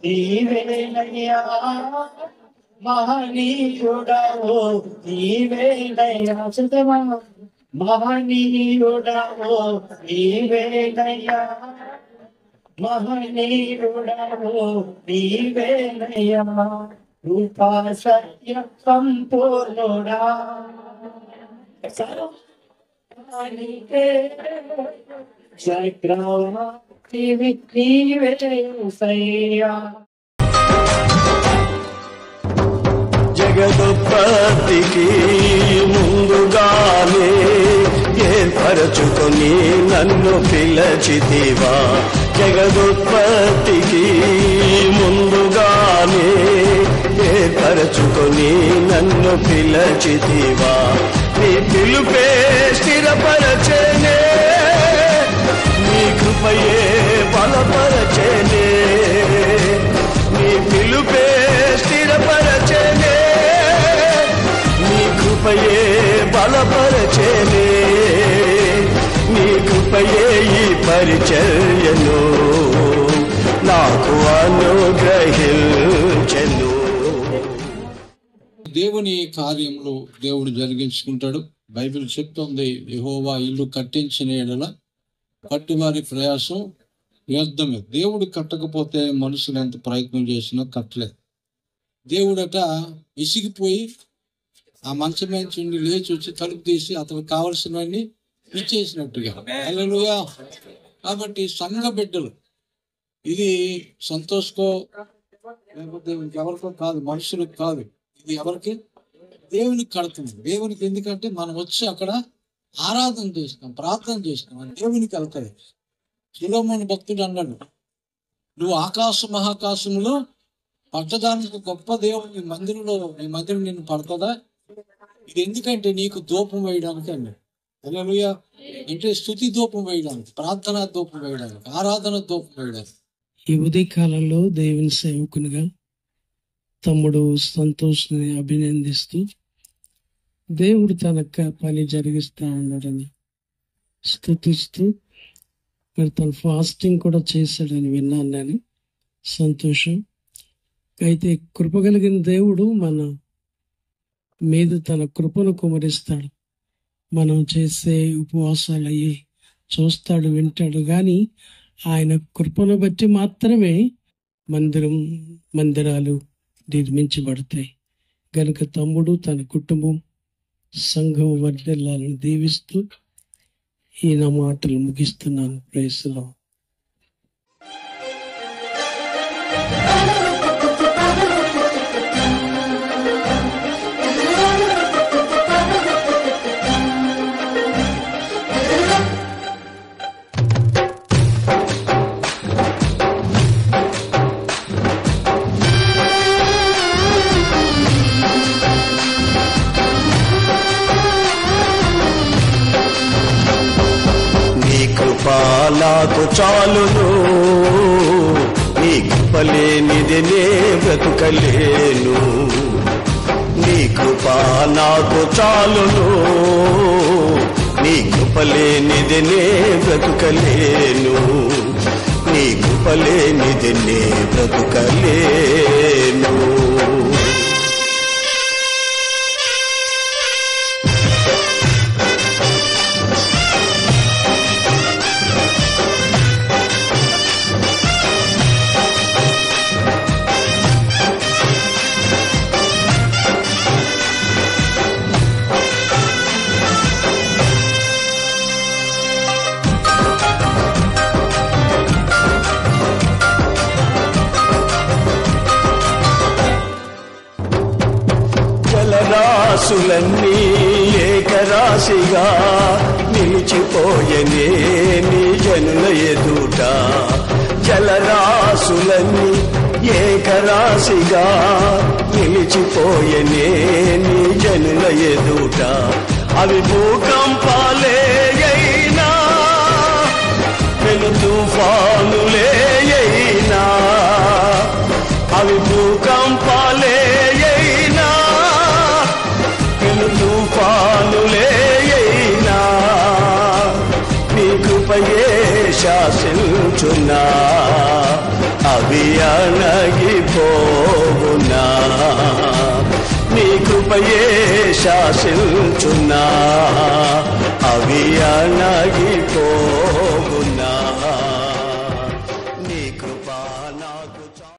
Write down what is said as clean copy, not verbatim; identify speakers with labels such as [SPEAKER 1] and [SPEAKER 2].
[SPEAKER 1] నీవేనయ్యా, మహనీయుడవు నీవేనయ్యా, మహనీయుడవు నీవేనయ్యా, మహనీయుడవు నీవేనయ్యా, కృపా సత్య సంపూర్ణుడా చక్రవర్తి నీవేసయ్యా.
[SPEAKER 2] జగదుత్పత్తికి ముందుగానే ఏర్పరచుకొని నన్ను పిలచితివా, జగదుత్పత్తికి ముందుగానే ఏర్పరచుకొని నన్ను పిలచితివా, నీ పిలుపే స్థిరపరచేనే, నీ కృపయే బలపరచేనే, నీ పిలుపే స్థిరపరచేనే, నీ కృపయే బలపరచేనే, నీ కృపయే ఈ పరిచర్యను నాకు అనుగ్రహించెను.
[SPEAKER 3] దేవుని కార్యములు దేవుడు జరిగించుకుంటాడు. బైబిల్ చెప్తుంది, యెహోవా ఇల్లు కట్టించిన ఎడల కట్టువారి ప్రయాసం వ్యర్థమే. దేవుడు కట్టకపోతే మనుషులు ఎంత ప్రయత్నం చేసినా కట్టలేదు. దేవుడట ఇసిగిపోయి ఆ మంచం నుంచి లేచి వచ్చి తలుపు తీసి అతనికి కావలసినవన్నీ ఇచ్చేసినట్టుగా. హల్లెలూయా. కాబట్టి సంఘ బిడ్డలు, ఇది సంతోష్కో లేకపోతే ఇంకెవరికో కాదు, మనుషులకు కాదు, ఇది ఎవరికి? దేవునికి కడుతుంది. దేవునికి ఎందుకంటే మనం వచ్చి అక్కడ ఆరాధన చేసినాం, ప్రార్థన చేసినాం, దేవునికి వెళ్తాయి. సొలొమోను భక్తుడు అన్నాడు, నువ్వు ఆకాశ మహాకాశంలో పట్టడానికి గొప్ప దేవుడు నీ మందిరం నిన్ను పడుతుందా? ఇది ఎందుకంటే నీకు ధూపం వేయడానికి అన్నాడు. హల్లెలూయా. అంటే స్తుతి ధూపం వేయడానికి, ప్రార్థనా ధూపం వేయడానికి, ఆరాధన ధూపం వేయడానికి.
[SPEAKER 4] ఈ ఉదయ కాలంలో దేవుని సేవకునిగా తమ్ముడు సంతోష్ని అభినందిస్తూ దేవుడు తన పని జరిగిస్తూ ఉన్నాడని స్తుతిస్తూ, మరి తను ఫాస్టింగ్ కూడా చేశాడని విన్నాను నేను. సంతోషం. అయితే కృప కలిగిన దేవుడు మన మీద తన కృపను కుమరిస్తాడు. మనం చేసే ఉపవాసాలు అయ్యి చూస్తాడు, వింటాడు. కానీ ఆయన కృపను బట్టి మాత్రమే మందిరాలు నిర్మించబడతాయి. గనుక తమ్ముడు తన కుటుంబం సంఘం వర్ధిల్లాలని దీవిస్తూ ఈ నా మాటలు ముగిస్తున్నాను. Praise the Lord.
[SPEAKER 2] నాకు చాలును, నీ కృపలేనిది నే బ్రతుకలేను, నీ కృప నాకు చాలును, నీ కృపలేనిది నే బ్రతుకలేను, నీ కృపలేనిది నే బ్రతుకలేను. జలరాశులన్నీ ఏకరాశిగా నిలిచిపోయనే నీ జనుల ఎదుట, జలరాశులన్నీ ఏకరాశిగా నిలిచిపోయనే నీ జనుల ఎదుట, అవి భూకంపాలే అయినా పెను తుఫానులే అయినా, అవి భూకంపాలే అయినా పెను తుఫానులే అయినా, నీ కృపయే శాసించున్నా, అవి అణగిపోవునా, నీ కృపయే శాసించునా, అవి అణగిపో